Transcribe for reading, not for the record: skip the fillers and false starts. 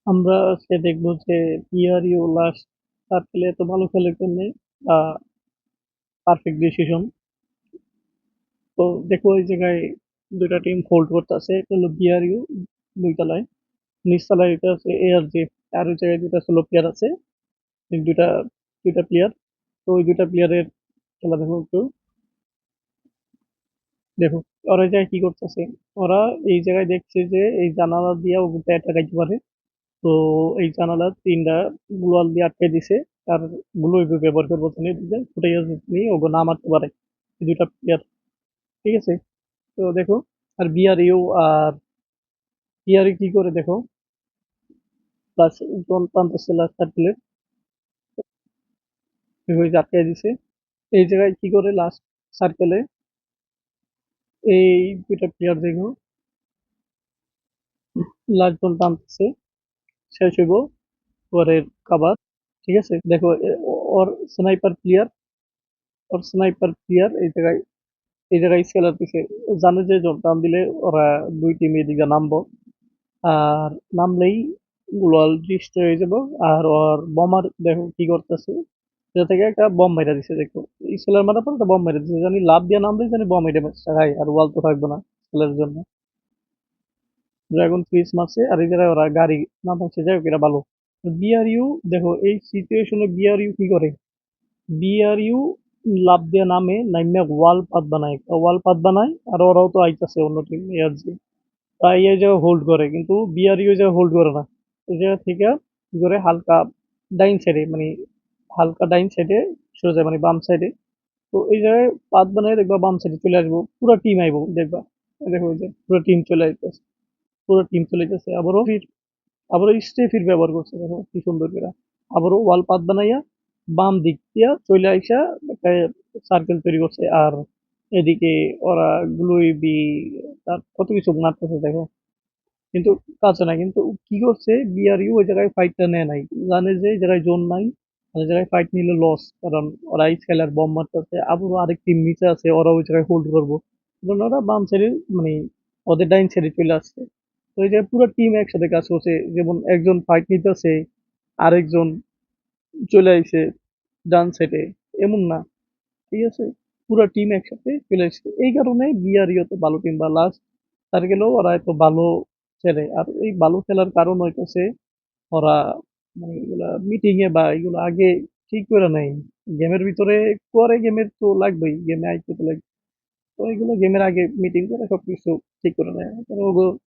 আমরা আজকে দেখবো যে পিয়ারিও লাস্ট সার্কেলে এত ভালো খেলে কেমনে পারফেক্ট ডিসিশন। তো দেখো ওই জায়গায় দুইটা টিম হোল্ড করতেছে, একটা হলো বিআরইউ দুই তলায়, নিচ তলায় এটা আছে এআরজি, আর ওই জায়গায় দুইটা সোলো প্লেয়ার আছে, এই দুইটা দুইটা প্লেয়ার। তো ওই দুইটা প্লেয়ারের খেলা দেখো একটু। দেখো ওরা এই জায়গায় কি করতেছে, ওরা এই জায়গায় দেখছে যে এই জানালা দিয়ে ওগুলো অ্যাটাক পারে। তো এই জানালা তিনটা গ্লোয়াল দিয়ে আটকে দিছে, আর গ্লো ব্যবহার করবো তিনি দিতে ফুটে নিয়ে ওগো না মারতে পারে এই দুইটা প্লেয়ার। ঠিক আছে, তো দেখো আর বিআরইউ কি করে দেখো, প্লাস টানতেছে লাস্ট সার্কেলে হয়ে আটকে দিছে। এই জায়গায় কি করে লাস্ট সার্কেলে এই দুইটা প্লেয়ার দেখো লাস্ট জন টানতেছে, শেষ হইব পরের কাবার। ঠিক আছে, দেখো ওর স্নাইপার প্লেয়ার, এই জায়গায় স্কেলার পিছে জানে যে জোরদান দিলে ওরা দুই টিম এদিকে নামবো, আর নামলেই গ্লোয়াল ডিস্ট্রয় হয়ে যাবো। আর ওর বোমার দেখো কি করতেছে, সেটা থেকে একটা বম মেরে দিছে। দেখো স্কেলার মারার পর একটা বম মেরে দিছে, জানি লাভ দিয়ে নামলেই জানি বম মেরে খাই, আর ওয়াল তো থাকবে না স্কেলের জন্য। ড্রাগন ফিস মারছে, আর এই জায়গায় ওরা গাড়ি না থাকছে, যাই হোক এটা ভালো। বিআরইউ দেখো এই সিচুয়েশনে বিআরইউ কি করে, বিআরইউ লাফ দিয়ে নামে নাইমে ওয়াল পাত বানায়, একটা ওয়াল পাত বানায়, আর ওরাও তো আইতাছে অন্য টিম এআরজি, তাই এই জায়গায় হোল্ড করে, কিন্তু বিআরইউ এই জায়গায় হোল্ড করে না। এই জায়গা থেকে কি করে হালকা ডাইন সাইডে, মানে হালকা ডাইন সাইডে সরে যায়, মানে বাম সাইডে। তো এই জায়গায় পাত বানায় দেখবা বাম সাইডে চলে আসবো, পুরো টিম আইবো দেখবা। এই দেখো এই যে পুরো টিম চলে আসতেছে, পুরো টিম চলে যাচ্ছে। আবারও স্টেফির ব্যবহার করছে, দেখো কি সুন্দর করে আবারও ওয়াল পাত বানাইয়া বাম দিক দিয়া চলে আইসা একটা সার্কেল তৈরি করছে। আর এদিকে ওরা গ্লুইবি তার কত কিছু মারতেছে দেখো, কিন্তু কাছে না। কিন্তু কি করছে বিআরইউ ওই জায়গায় ফাইটটা নেয় নাই, জানে যে এই জায়গায় জোন নাই, আর এই জায়গায় ফাইট নিলে লস, কারণ ওরা স্কাইলার বম মারতেছে, আবারও আরেক টিম নিচে আছে, ওরা ওই জায়গায় হোল্ড করবো। কারণ ওরা বাম সাইডে, মানে ওদের ডাইন সাইডে চলে আসছে। তো এই যে পুরো টিম একসাথে কাজ করছে, যেমন একজন ফাইট নিতেছে, আরেকজন চলে আইছে ডান সাইডে, এমন না। ঠিক আছে, পুরো টিম একসাথে চলে আসছে, এই কারণে বিআরইও তো ভালো টিম, বা লাস্ট সার্কেলেও ওরা এত ভালো খেলে। আর এই ভালো খেলার কারণ হইতেছে ওরা, মানে এগুলা মিটিং এ বা এগুলো আগে ঠিক করে নেয় গেমের ভিতরে, পরে গেমের তো লাগবেই, গেমে আইতে তো লাগবে। তো এগুলো গেমের আগে মিটিং করে সবকিছু ঠিক করে নেয়।